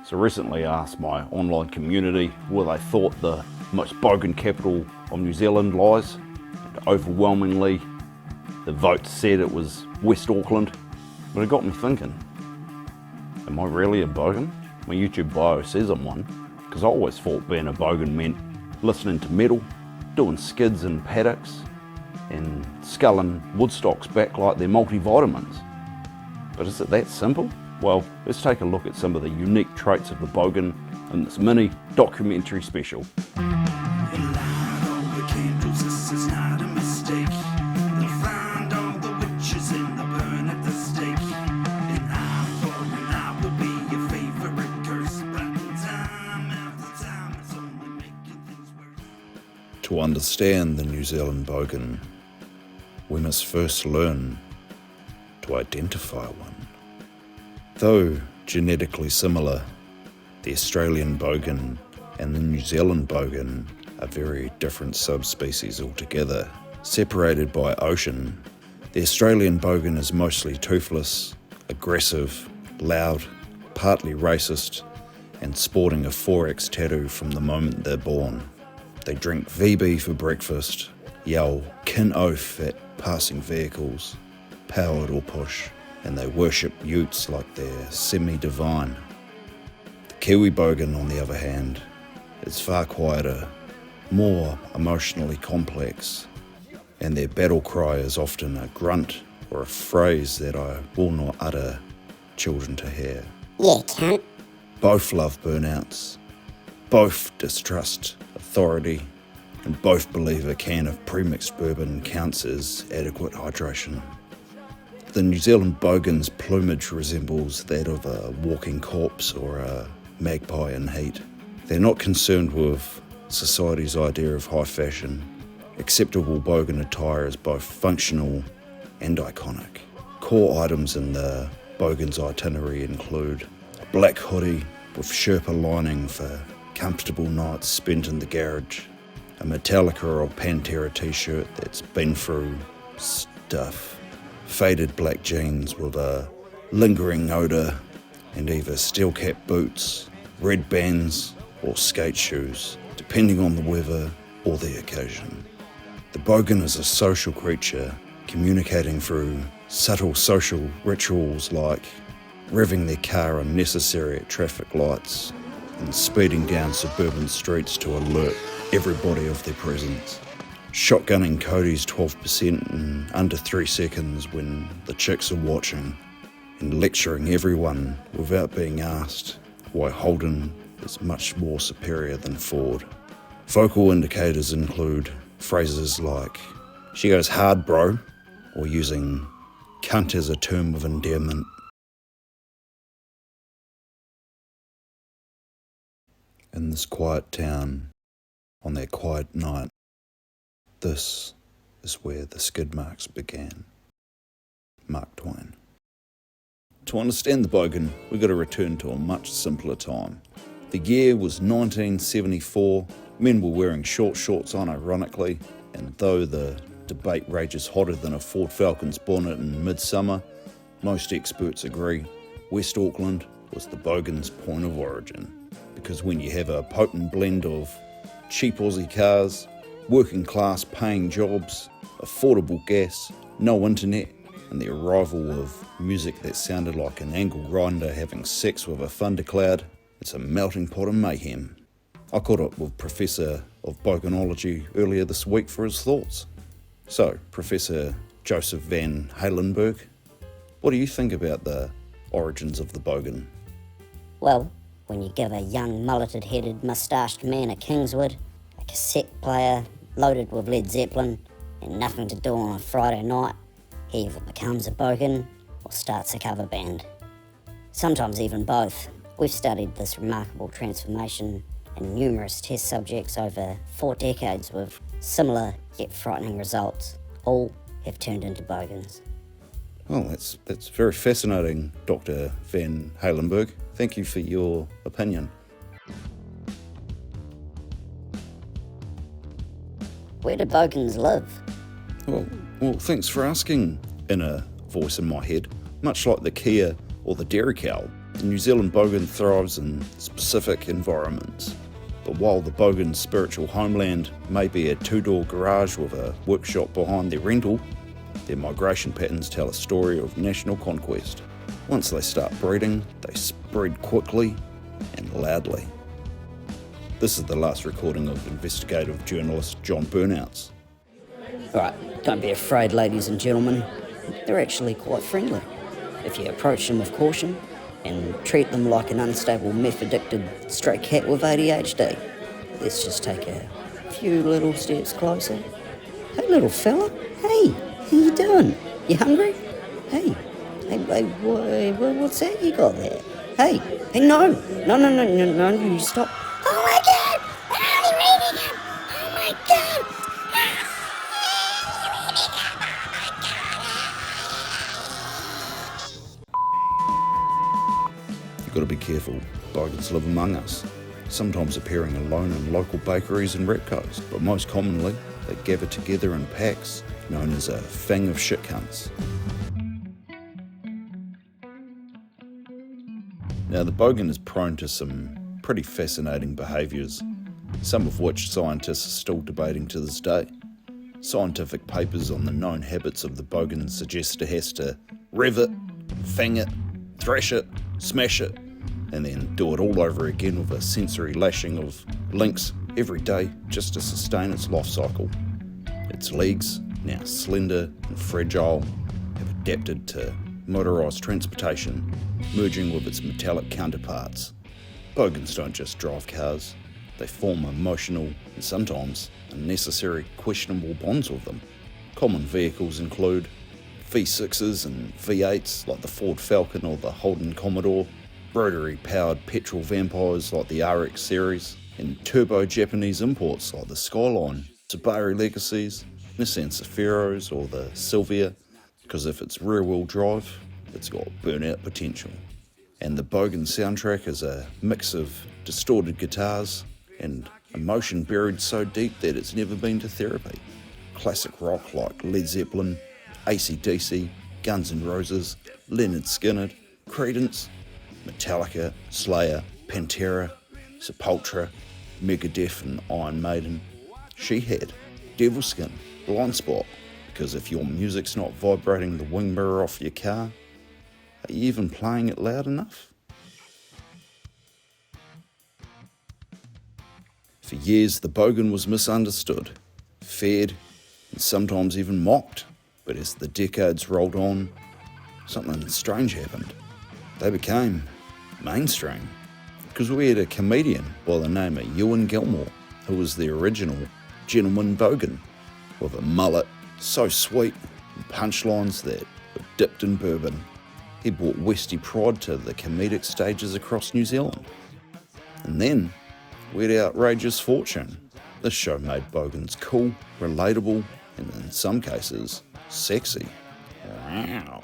So recently asked my online community where they thought the most bogan capital of New Zealand lies. And overwhelmingly, the vote said it was West Auckland, but it got me thinking, am I really a bogan? My YouTube bio says I'm one, because I always thought being a bogan meant listening to metal, doing skids in paddocks, and sculling woodstocks back like they're multivitamins. But is it that simple? Well, let's take a look at some of the unique traits of the bogan in this mini documentary special. To understand the New Zealand bogan, we must first learn to identify one. Though genetically similar, the Australian bogan and the New Zealand bogan are very different subspecies altogether. Separated by ocean, the Australian bogan is mostly toothless, aggressive, loud, partly racist, and sporting a 4X tattoo from the moment they're born. They drink VB for breakfast, yell kin oath at passing vehicles, powered or push, and they worship utes like they're semi-divine. The Kiwi bogan, on the other hand, is far quieter, more emotionally complex, and their battle cry is often a grunt or a phrase that I will not utter children to hear. Yeah, cunt. Both love burnouts, both distrust authority, and both believe a can of premixed bourbon counts as adequate hydration. The New Zealand bogan's plumage resembles that of a walking corpse or a magpie in heat. They're not concerned with society's idea of high fashion. Acceptable bogan attire is both functional and iconic. Core items in the bogan's itinerary include a black hoodie with Sherpa lining for comfortable nights spent in the garage, a Metallica or Pantera t-shirt that's been through stuff, faded black jeans with a lingering odour, and either steel-cap boots, red bands or skate shoes, depending on the weather or the occasion. The bogan is a social creature, communicating through subtle social rituals like revving their car unnecessary at traffic lights and speeding down suburban streets to alert everybody of their presence. Shotgunning Cody's 12% in under 3 seconds when the chicks are watching, and lecturing everyone without being asked why Holden is much more superior than Ford. Vocal indicators include phrases like, "She goes hard, bro," or using cunt as a term of endearment. In this quiet town, on that quiet night, this is where the skid marks began. Mark Twain. To understand the bogan, we've got to return to a much simpler time. The year was 1974. Men were wearing short shorts unironically, and though the debate rages hotter than a Ford Falcon's bonnet in midsummer, most experts agree West Auckland was the bogan's point of origin. Because when you have a potent blend of cheap Aussie cars, working class paying jobs, affordable gas, no internet, and the arrival of music that sounded like an angle grinder having sex with a thundercloud, it's a melting pot of mayhem. I caught up with Professor of Boganology earlier this week for his thoughts. So, Professor Joseph van Halenberg, what do you think about the origins of the bogan? Well, when you give a young mulleted-headed moustached man a Kingswood, a cassette player loaded with Led Zeppelin, and nothing to do on a Friday night, he either becomes a bogan or starts a cover band. Sometimes even both. We've studied this remarkable transformation in numerous test subjects over 4 decades with similar yet frightening results. All have turned into bogans. Well, that's very fascinating, Dr. van Halenberg. Thank you for your opinion. Where do bogans live? Well, thanks for asking, inner voice in my head. Much like the Kia or the dairy cow, The New Zealand Bogan thrives in specific environments, but while the Bogan's spiritual homeland may be a two-door garage with a workshop behind their rental, their migration patterns tell a story of national conquest. Once they start breeding, they spread quickly and loudly. This is the last recording of investigative journalist John Burnouts. Right, don't be afraid, ladies and gentlemen. They're actually quite friendly, if you approach them with caution and treat them like an unstable meth-addicted stray cat with ADHD. Let's just take a few little steps closer. Hey, little fella. Hey, how you doing? You hungry? Hey, what's that you got there? Hey, no, you stop. Oh my God! Oh, you're eating him! Oh my God! You've got to be careful. Bogans live among us, sometimes appearing alone in local bakeries and repcos, but most commonly they gather together in packs, known as a fang of shit cunts. Now, the Bogan is prone to some pretty fascinating behaviours, some of which scientists are still debating to this day. Scientific papers on the known habits of the Bogan suggest it has to rev it, fang it, thrash it, smash it, and then do it all over again with a sensory lashing of links every day just to sustain its life cycle. Its legs, now slender and fragile, have adapted to motorised transportation, merging with its metallic counterparts. Bogans don't just drive cars, they form emotional and sometimes unnecessary questionable bonds with them. Common vehicles include V6s and V8s like the Ford Falcon or the Holden Commodore, rotary-powered petrol vampires like the RX series, and turbo Japanese imports like the Skyline, Subaru Legacies, Nissan Safaros or the Silvia, because if it's rear-wheel drive, it's got burnout potential. And the Bogan soundtrack is a mix of distorted guitars and emotion buried so deep that it's never been to therapy. Classic rock like Led Zeppelin, AC/DC, Guns N' Roses, Leonard Skinner, Creedence, Metallica, Slayer, Pantera, Sepultura, Megadeth and Iron Maiden. Shehead, Devilskin, Blind Spot, because if your music's not vibrating the wing mirror off your car, are you even playing it loud enough? For years, the Bogan was misunderstood, feared, and sometimes even mocked. But as the decades rolled on, something strange happened. They became mainstream. Because we had a comedian by the name of Ewan Gilmore, who was the original gentleman Bogan, with a mullet so sweet and punchlines that were dipped in bourbon. He brought Westie pride to the comedic stages across New Zealand. And then, we had Outrageous Fortune. This show made Bogans cool, relatable, and in some cases, sexy. Wow.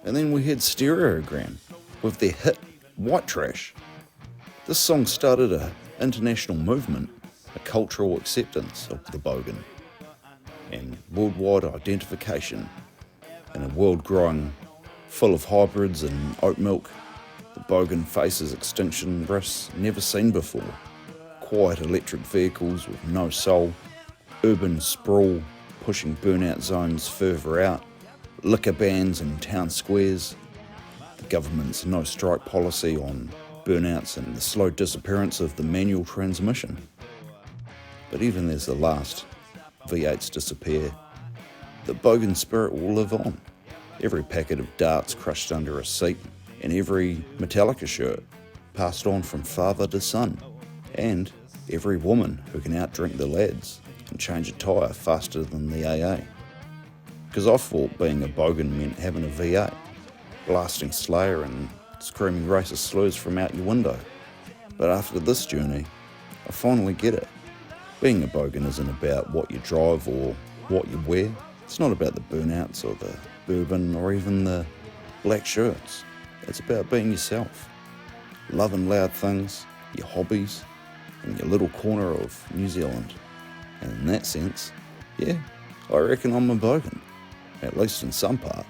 And then we had Stereogram with their hit White Trash. This song started an international movement, a cultural acceptance of the Bogan, and worldwide identification. In a world growing full of hybrids and oat milk, the Bogan faces extinction risks never seen before. Quiet electric vehicles with no soul, urban sprawl pushing burnout zones further out, liquor bans in town squares, the government's no-strike policy on burnouts and the slow disappearance of the manual transmission. But even as the last V8s disappear, the Bogan spirit will live on. Every packet of darts crushed under a seat, and every Metallica shirt passed on from father to son, and every woman who can outdrink the lads and change a tyre faster than the AA. Because I thought being a Bogan meant having a V8, blasting Slayer and screaming racist slurs from out your window. But after this journey, I finally get it. Being a Bogan isn't about what you drive or what you wear. It's not about the burnouts or the bourbon or even the black shirts. It's about being yourself, loving loud things, your hobbies, and your little corner of New Zealand. And in that sense, yeah, I reckon I'm a Bogan, at least in some part,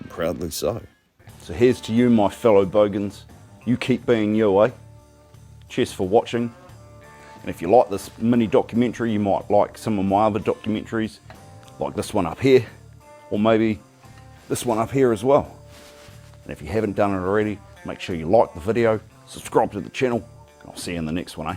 and proudly so. So here's to you, my fellow Bogans. You keep being you, eh? Cheers for watching. And if you like this mini documentary, you might like some of my other documentaries, like this one up here, or maybe this one up here as well. And if you haven't done it already, make sure you like the video, subscribe to the channel, and I'll see you in the next one, eh?